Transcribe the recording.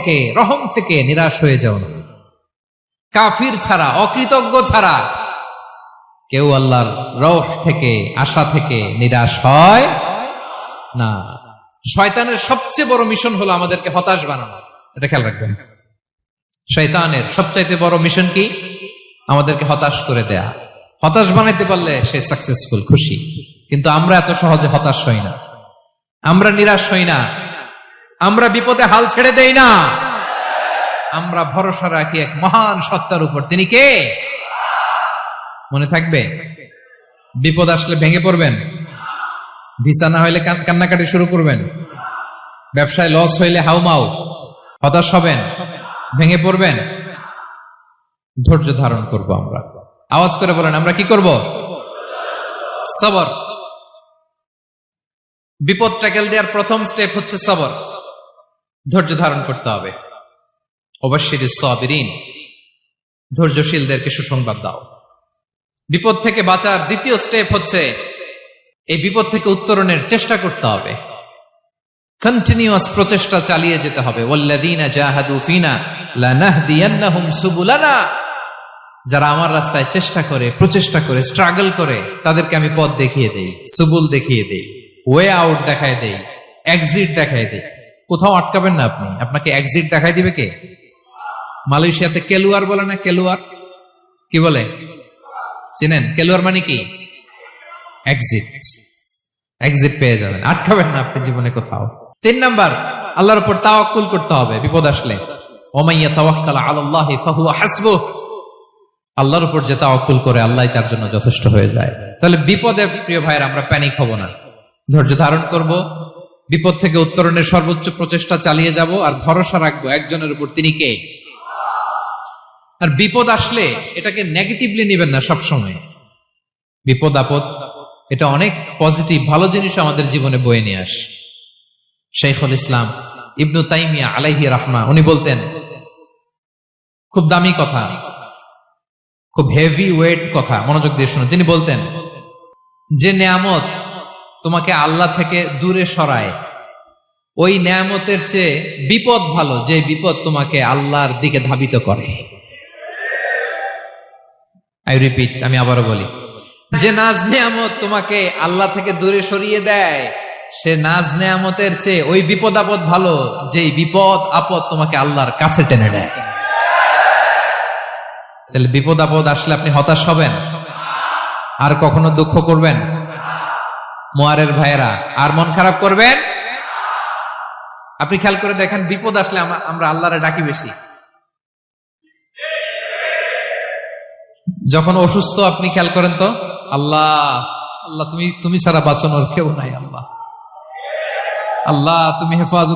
থেকে, রহম থেকে নিরাশ হয়ে যাও না। কাফির ছাড়া, অকৃতজ্ঞ ছাড়া কেউ আল্লাহর রহ থেকে, আশা থেকে নিরাশ হয় না। শয়তানের সবচেয়ে বড় মিশন হলো আমাদেরকে হতাশ বানানো। এটা খেয়াল রাখবেন। শয়তানের সবচাইতে বড় মিশন কি? আমাদেরকে হতাশ করে দেয়া। হতাশ বানাইতে পারলে সে সাকসেসফুল, খুশি। কিন্তু আমরা এত সহজে হতাশ হই না, আমরা নিরাশ হই না, আমরা বিপদে হাল ছেড়ে দেই না। আমরা ভরসা রাখি এক মহান সত্তার উপর। তিনি কে? মনে থাকবে? বিপদ আসলে ভেঙে পড়বেন, ভিসা না হইলে কান্নাকাটি শুরু করবেন, ব্যবসায় লস হইলে হাউমাউ, হতাশ হবেন, ভেঙে পড়বেন। ধৈর্য ধারণ করব আমরা। আওয়াজ করে বলেন, আমরা কি করব? সবর। বিপদ ট্যাকেল দেওয়ার প্রথম স্টেপ হচ্ছে সবর। ধৈর্য ধারণ করতে হবে। অবশ্যই সাবিরিন, ধৈর্যশীলদেরকে সুসংবাদ দাও। বিপদ থেকে বাঁচার দ্বিতীয় স্টেপ হচ্ছে এই বিপদ থেকে উত্তরণের চেষ্টা করতে হবে। কন্টিনিউয়াস প্রচেষ্টা চালিয়ে যেতে হবে। ওয়াল্লাযীনা জাহাদু ফিনা লানাহদিয়ান্নাহুম সুবুলানা। যারা আমার রাস্তায় চেষ্টা করে, প্রচেষ্টা করে, স্ট্রাগল করে, তাদেরকে আমি পথ দেখিয়ে দেই, সুবুল দেখিয়ে দেই, ওয়ে আউট দেখায় দেই, এক্সিট দেখায় দেই। কোথাও আটকাবেন না আপনি, আপনাকে এক্সিট দেখাই দিবে কে? মালয়েশিয়াতে কেলুয়ার বলে না? কেলুয়ার কি বলে চিনেন? কেলুয়ার মানে কি? এক্সিট। এক্সিট পেয়ে যাবেন, আটকাবেন না আপনি জীবনে কোথাও। 3 নাম্বার, আল্লাহর উপর তাওয়াক্কুল করতে হবে বিপদ আসলে। ওমাইয়া তাওয়াক্কাল আলাল্লাহি ফাহুয়া হাসবুহ। আল্লাহর উপর যে তাওয়াক্কুল করে, আল্লাহই তার জন্য যথেষ্ট হয়ে যায়। তাহলে বিপদে প্রিয় ভাইয়ের আমরা প্যানিক হব না, ধৈর্য ধারণ করব, বিপদ থেকে উত্তরণের সর্বোচ্চ প্রচেষ্টা চালিয়ে যাব, আর ভরসা রাখবো একজনের উপর, তিনি কে? আর বিপদ আসলে এটাকে নেগেটিভলি নেবেন না সবসময়। বিপদ আপদ এটা অনেক পজিটিভ, ভালো জিনিস আমাদের জীবনে বয়ে নিয়ে আসে। শাইখুল ইসলাম ইবনু তাইমিয়া আলাইহি রাহমা, উনি বলতেন, খুব দামি কথা, খুব হেভি ওয়েট কথা, মনোযোগ দিয়ে শুনুন। তিনি বলতেন, যে নেয়ামত তোমাকে আল্লাহ থেকে দূরে সরায়, ওই নেয়ামতের চেয়ে বিপদ ভালো, যে বিপদ তোমাকে আল্লাহর দিকে ধাবিত করে। আই রিপিট, আমি আবারও বলি, যে নাজ নেয়ামত তোমাকে আল্লাহ থেকে দূরে সরিয়ে দেয়, সে নাজ নেয়ামতের চেয়ে ওই বিপদ আপদ ভালো, যে বিপদ আপদ তোমাকে আল্লাহর কাছে টেনে নেয়। তাহলে বিপদ আপদ আসলে আপনি হতাশ হবেন? আর কখনো দুঃখ করবেন? মোয়ারের ভাইয়েরা, আর মন খারাপ করবেন? আপনি খেয়াল করে দেখেন, বিপদ আসলে আমরা আল্লাহরে ডাকি বেশি। যখন অসুস্থ আপনি খেয়াল করেন তো, আল্লাহ আল্লাহ, তুমি ছাড়া বাঁচানোর কেউ নাই, আল্লাহ আল্লাহ তুমি হেফাজত